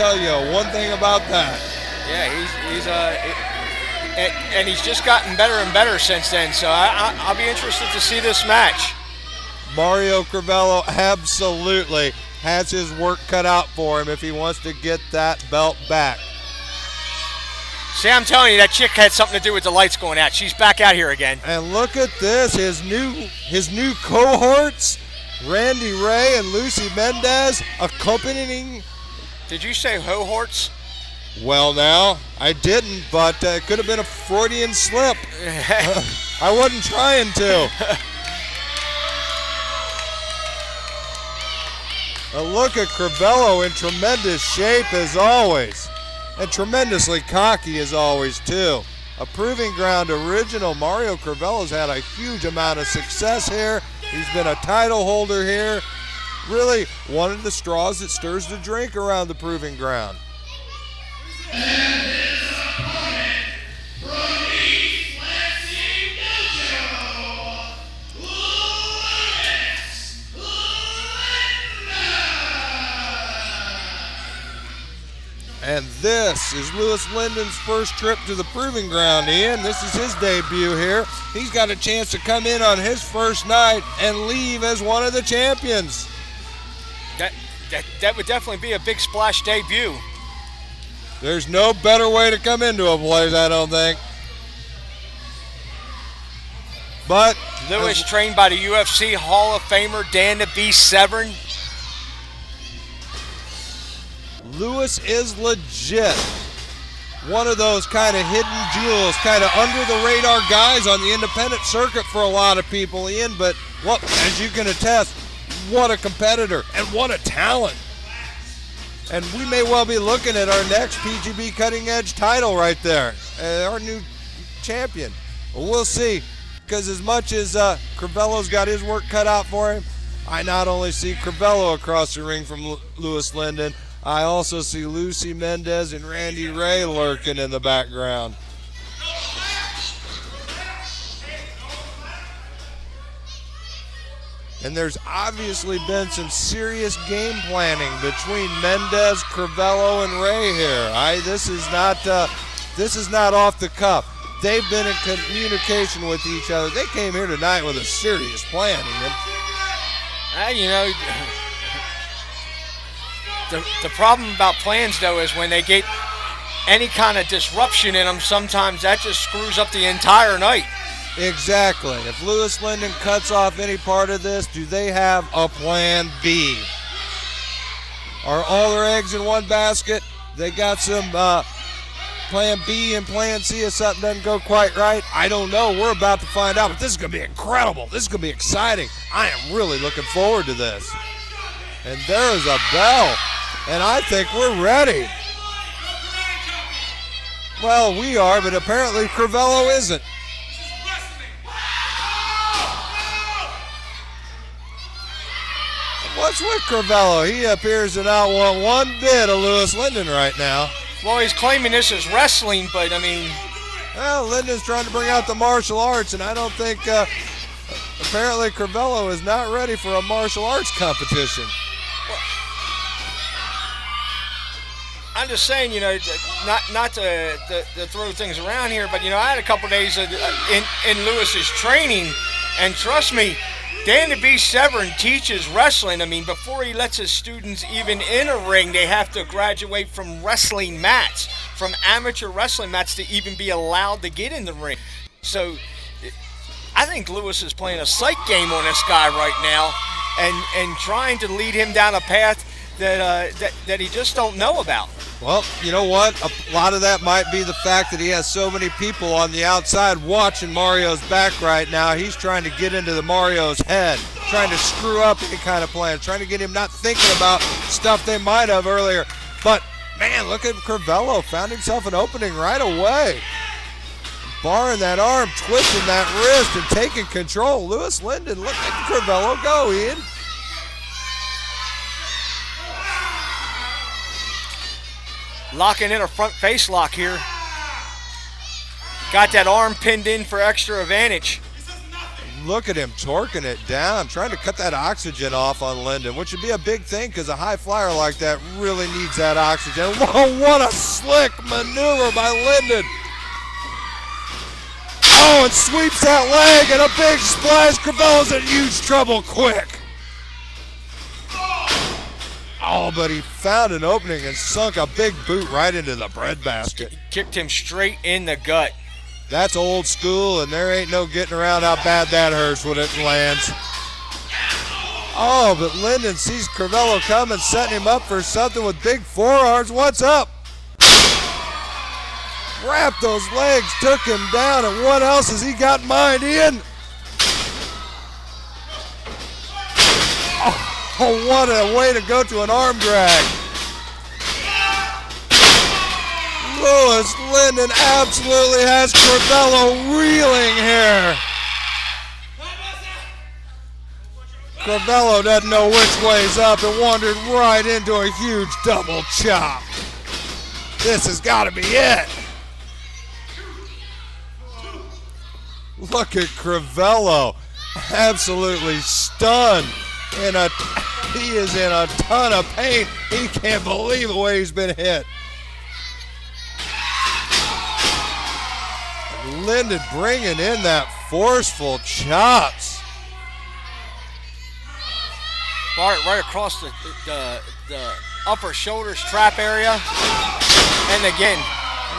tell you one thing about that. Yeah, and he's just gotten better and better since then. So I'll be interested to see this match. Mario Crivello absolutely has his work cut out for him if he wants to get that belt back. See, I'm telling you, that chick had something to do with the lights going out. She's back out here again. And look at this, his new cohorts, Randy Ray and Lucy Mendez, accompanying. Did you say cohorts? Well, now, I didn't, but it could have been a Freudian slip. I wasn't trying to. A look at Crivello in tremendous shape as always, and tremendously cocky as always too. A proving ground original. Mario Crivello's had a huge amount of success here. He's been a title holder here. Really one of the straws that stirs the drink around the proving ground. And his opponent from East Lansing, Dojo, Louis Lyndon. And this is Louis Lyndon's first trip to the proving ground, Ian. This is his debut here. He's got a chance to come in on his first night and leave as one of the champions. That would definitely be a big splash debut. There's no better way to come into a place, I don't think. But Louis trained by the UFC Hall of Famer Dan the Beast Severn. Louis is legit. One of those kind of hidden jewels, kind of under the radar guys on the independent circuit for a lot of people, Ian. But what, as you can attest, what a competitor and what a talent. And we may well be looking at our next PGP Cutting Edge title right there, our new champion. We'll see, because as much as Crivello's got his work cut out for him, I not only see Crivello across the ring from Louis Lyndon, I also see Lucy Mendez and Randy Ray lurking in the background. And there's obviously been some serious game planning between Mendez, Crivello, and Ray here. This is not off the cuff. They've been in communication with each other. They came here tonight with a serious plan, Ian. The problem about plans, though, is when they get any kind of disruption in them, sometimes that just screws up the entire night. Exactly. If Louis Lyndon cuts off any part of this, do they have a plan B? Are all their eggs in one basket? They got some plan B and plan C if something doesn't go quite right? I don't know. We're about to find out, but this is going to be incredible. This is going to be exciting. I am really looking forward to this. And there is a bell, and I think we're ready. Well, we are, but apparently Crivello isn't. What's with Crivello? He appears to not want one bit of Louis Lyndon right now. Well, he's claiming this is wrestling, but I mean... Well, Lyndon's trying to bring out the martial arts, and I don't think... apparently Crivello is not ready for a martial arts competition. Well, I'm just saying, not to throw things around here, but, I had a couple days in Louis's training, and trust me, Dan the Beast Severn teaches wrestling. I mean, before he lets his students even in a ring, they have to graduate from wrestling mats, from amateur wrestling mats to even be allowed to get in the ring. So I think Louis is playing a psych game on this guy right now and trying to lead him down a path that he just don't know about. Well, you know what? A lot of that might be the fact that he has so many people on the outside watching Mario's back right now. He's trying to get into Mario's head, trying to screw up any kind of plan, trying to get him not thinking about stuff they might have earlier. But, man, look at Crivello. Found himself an opening right away. Barring that arm, twisting that wrist, and taking control. Louis Lyndon, look at Crivello go, Ian. Locking in a front face lock here. Got that arm pinned in for extra advantage. look at him torquing it down, trying to cut that oxygen off on Lyndon, which would be a big thing because a high flyer like that really needs that oxygen. Whoa, what a slick maneuver by Lyndon. Oh, and sweeps that leg and a big splash. Crivello's in huge trouble quick. Oh, but he found an opening and sunk a big boot right into the breadbasket. Kicked him straight in the gut. That's old school, and there ain't no getting around how bad that hurts when it lands. Oh, but Lyndon sees Crivello coming, setting him up for something with big forearms. What's up? Wrapped those legs, took him down, and what else has he got in mind, Ian? Oh, what a way to go to an arm drag. Louis Lyndon absolutely has Crivello reeling here. Crivello doesn't know which way's up and wandered right into a huge double chop. This has got to be it. Look at Crivello, absolutely stunned. He is in a ton of pain. He can't believe the way he's been hit. Lyndon bringing in that forceful chops. Right across the upper shoulders, trap area. And again.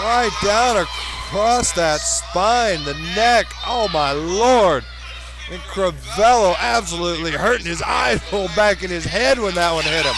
Right down across that spine, the neck. Oh, my Lord. And Crivello absolutely hurting. His eyes rolled back in his head when that one hit him.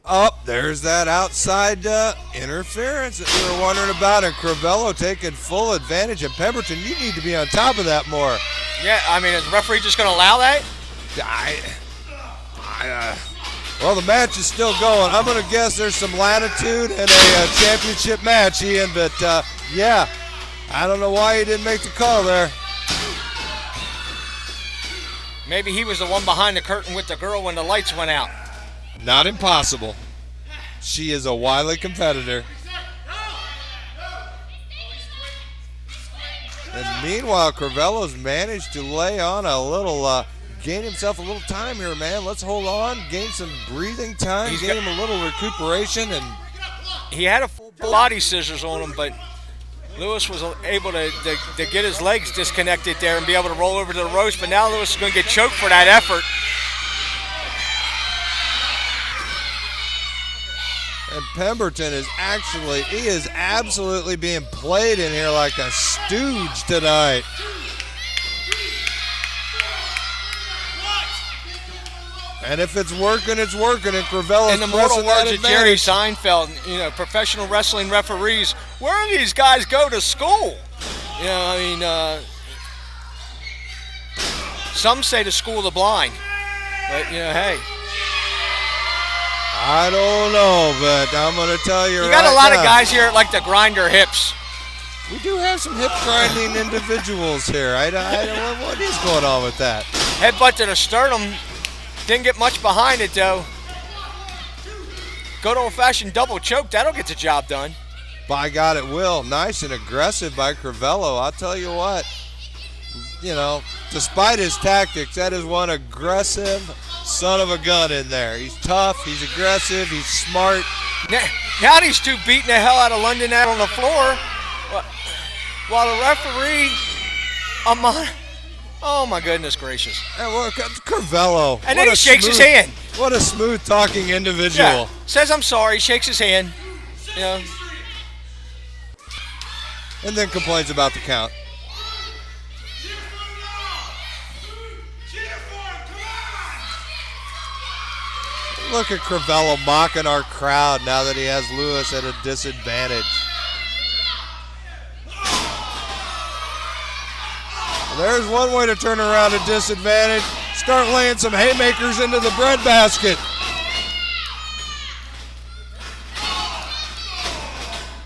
Up, there's that outside interference that we were wondering about, and Crivello taking full advantage. And Pemberton, you need to be on top of that more. Yeah, I mean, is the referee just going to allow that? Well, the match is still going. I'm going to guess there's some latitude in a championship match, Ian, but yeah, I don't know why he didn't make the call there. Maybe he was the one behind the curtain with the girl when the lights went out. Not impossible. She is a wily competitor. And meanwhile, Crivello's managed to lay on a little, gain himself a little time here, man. Let's hold on, gain some breathing time, gain him a little recuperation. And he had a full body scissors on him, but Louis was able to get his legs disconnected there and be able to roll over to the ropes. But now Louis is going to get choked for that effort. And Pemberton is absolutely being played in here like a stooge tonight. And if it's working, it's working. And Crivello's in the mortal words of Jerry advantage. Seinfeld, professional wrestling referees, where do these guys go to school? Some say the school of the blind. But, hey. I don't know, but I'm going to tell you right now. You got a lot of guys here that like to grind their hips. We do have some hip-grinding individuals here. What is going on with that? Headbutt to the sternum. Didn't get much behind it, though. Good old-fashioned double choke. That'll get the job done. By God, it will. Nice and aggressive by Crivello. I'll tell you what. Despite his tactics, that is one aggressive son of a gun in there. He's tough, he's aggressive, he's smart. Now these two beating the hell out of London out on the floor while the referee, oh my goodness gracious. And look, Crivello. And then he shakes his hand. What a smooth talking individual. Yeah. Says I'm sorry, shakes his hand. And then complains about the count. Look at Crivello mocking our crowd now that he has Louis at a disadvantage. Well, there's one way to turn around a disadvantage. Start laying some haymakers into the breadbasket.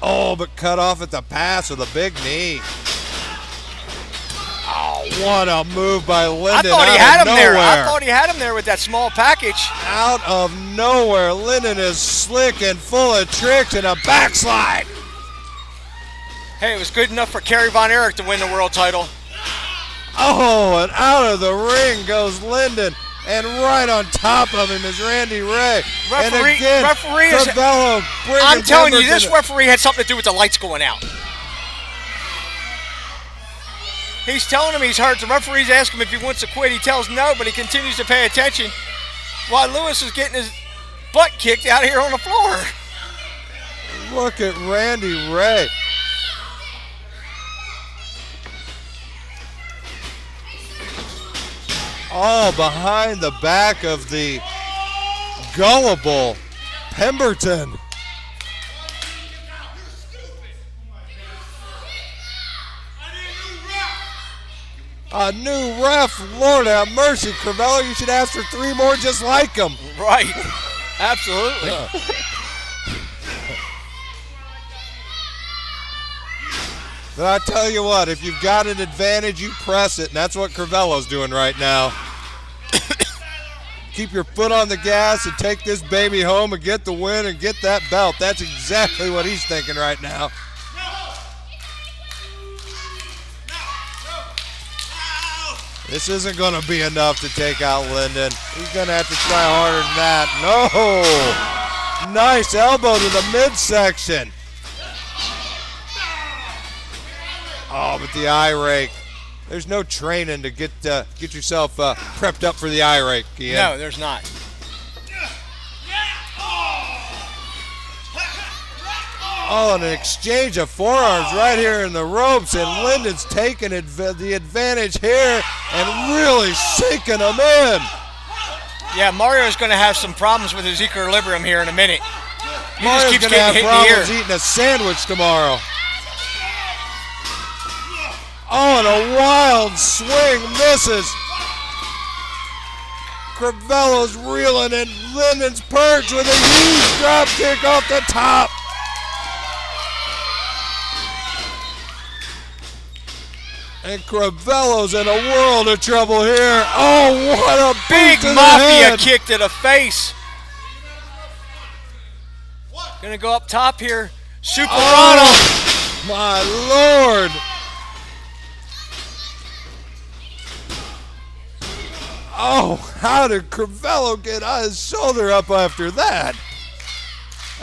Oh, but cut off at the pass with a big knee. Oh, What a move by I Lyndon. thought he out had of him there. I nowhere. thought he had him there with that small package. Out of nowhere, Lyndon is slick and full of tricks and a backslide. Hey, it was good enough for Kerry Von Erich to win the world title. Oh, and out of the ring goes Lyndon, and right on top of him is Randy Ray. And again, referee is. Crivello bringing I'm telling you, this Pemberton- referee had something to do with the lights going out. He's telling him he's hurt. The referee's asking him if he wants to quit. He tells no, but he continues to pay attention while Lewis is getting his butt kicked out here on the floor. Look at Randy Ray. All behind the back of the gullible Pemberton. A new ref, Lord have mercy, Crivello. You should ask for 3 more just like him. Right. Absolutely. But I tell you what, if you've got an advantage, you press it, and that's what Crivello's doing right now. Keep your foot on the gas and take this baby home and get the win and get that belt. That's exactly what he's thinking right now. This isn't going to be enough to take out Lyndon. He's going to have to try harder than that. No! Nice elbow to the midsection. Oh, but the eye rake. There's no training to get yourself prepped up for the eye rake, Ian. No, there's not. Oh, and an exchange of forearms right here in the ropes, and Lyndon's taking the advantage here and really sinking him in. Yeah, Mario's going to have some problems with his equilibrium here in a minute. He Mario's just keeps going to have getting hit in the problems ear. eating a sandwich tomorrow. Oh, and a wild swing misses. Crivello's reeling, and Lyndon's perched with a huge drop kick off the top. And Crivello's in a world of trouble here. Oh, what a Big boot to the mafia head. kick to the face. Going to go up top here. Super Oh, my Lord. Oh, how did Crivello get his shoulder up after that?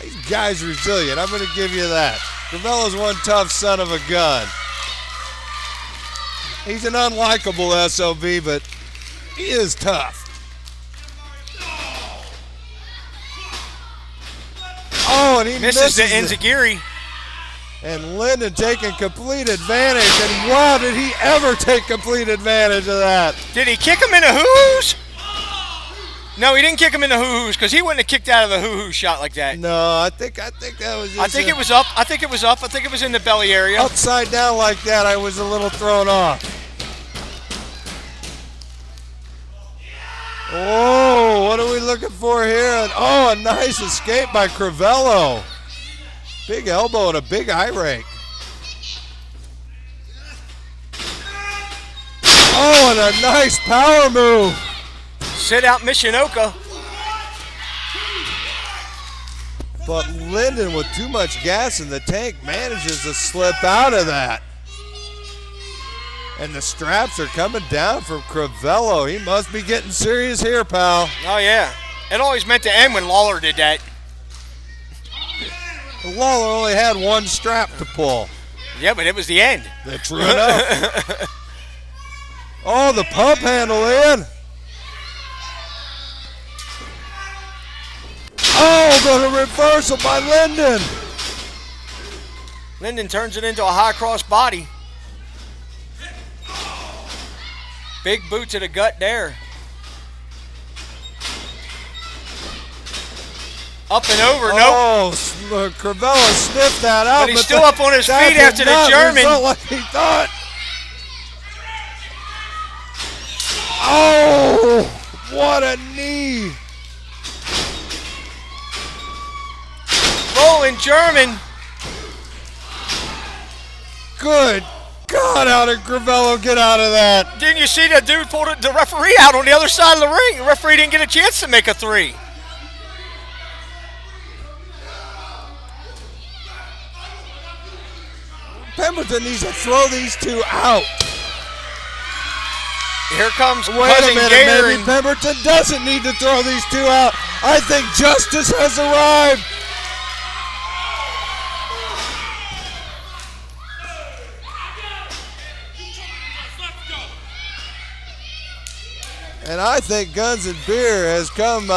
These guys are resilient. I'm going to give you that. Crivello's one tough son of a gun. He's an unlikable SOB, but he is tough. Oh, and he misses the it. enziguri. And Lyndon taking complete advantage. And wow, did he ever take complete advantage of that? Did he kick him in the hoo-hoos? No, he didn't kick him in the hoo-hoos because he wouldn't have kicked out of the hoo-hoo shot like that. No, I think that was just I think it was up. I think it was up. I think it was in the belly area. upside down like that. I was a little thrown off. Oh, what are we looking for here? And oh, a nice escape by Crivello. Big elbow and a big eye rake. Oh, and a nice power move. Sit out Michinoka. But Lyndon, with too much gas in the tank, manages to slip out of that. And the straps are coming down from Crivello. He must be getting serious here, pal. Oh, yeah. It always meant to end when Lawler did that. Lawler only had one strap to pull. Yeah, but it was the end. That's true enough. Oh, the pump handle in. Oh, but a reversal by Lyndon. Lyndon turns it into a high cross body. Big boot to the gut there. Up and over, nope. Oh, Crivello sniffed that out. But he's still up on his that feet after did the not German. result like he thought. Oh, what a knee. Rolling German. Good God, how did Crivello get out of that? Didn't you see that dude pulled the referee out on the other side of the ring? The referee didn't get a chance to make a 3. Pemberton needs to throw these two out. Here comes Wait a Cousin minute, Gary. maybe Pemberton doesn't need to throw these two out. I think justice has arrived. And I think Guns and Beer has come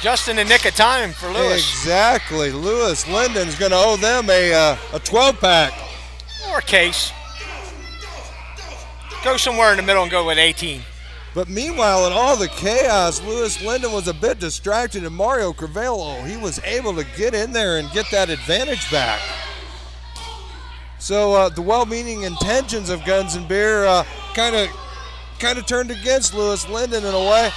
Just in the nick of time for Louis. exactly. Louis Lyndon's going to owe them a 12-pack. Or a case. Go somewhere in the middle and go with 18. But meanwhile, in all the chaos, Louis Lyndon was a bit distracted, and Mario Crivello, he was able to get in there and get that advantage back. So the well-meaning intentions of Guns and Beer kind of turned against Louis Lyndon in a way.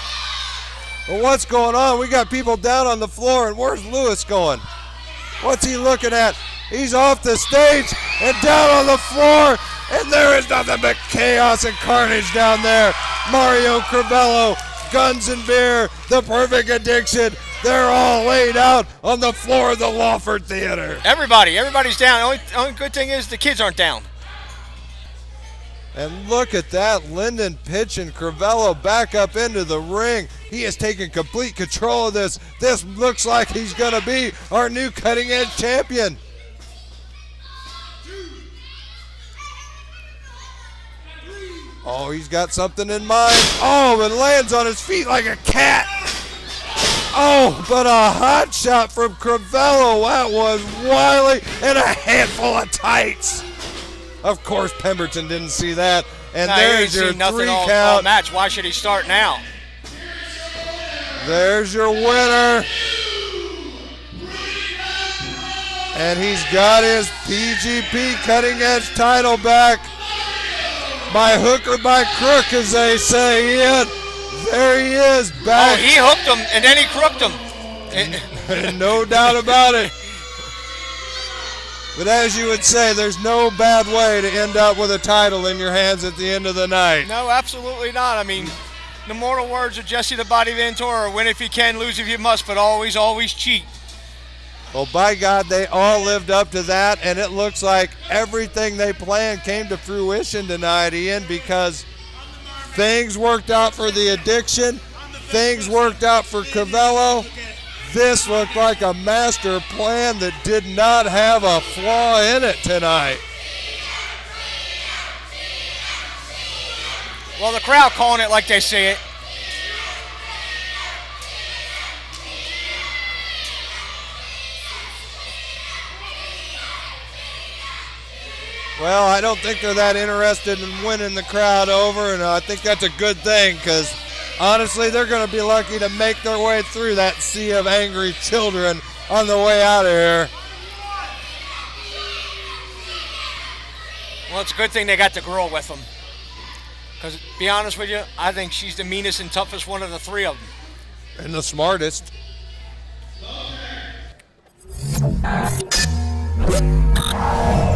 Well, what's going on? We got people down on the floor, and where's Louis going? What's he looking at? He's off the stage and down on the floor, and there is nothing but chaos and carnage down there. Mario Crivello, Guns and Beer, The Perfect Addiction, they're all laid out on the floor of the Lawford Theater. Everybody's down. Only good thing is the kids aren't down. And look at that, Lyndon pitching Crivello back up into the ring. He has taken complete control of this. This looks like he's going to be our new Cutting Edge champion. Oh, he's got something in mind. Oh, it lands on his feet like a cat. Oh, but a hot shot from Crivello. That was wily and a handful of tights. Of course, Pemberton didn't see that. And there's your 3 count. Match. Why should he start now? There's your winner. And he's got his PGP Cutting Edge title back. By hook or by crook, as they say, Ian. There he is, back. Oh, he hooked him, and then he crooked him. No doubt about it. But as you would say, there's no bad way to end up with a title in your hands at the end of the night. No, absolutely not. I mean, the mortal words of Jesse the Body Ventura: win if you can, lose if you must, but always, always cheat. Well, by God, they all lived up to that, and it looks like everything they planned came to fruition tonight, Ian, because things worked out for the Addiction, things worked out for Crivello. This looked like a master plan that did not have a flaw in it tonight. Well, the crowd calling it like they see it. Well, I don't think they're that interested in winning the crowd over, and I think that's a good thing because, honestly, they're going to be lucky to make their way through that sea of angry children on the way out of here. Well, it's a good thing they got the girl with them. Because, to be honest with you, I think she's the meanest and toughest one of the 3 of them. And the smartest. Okay.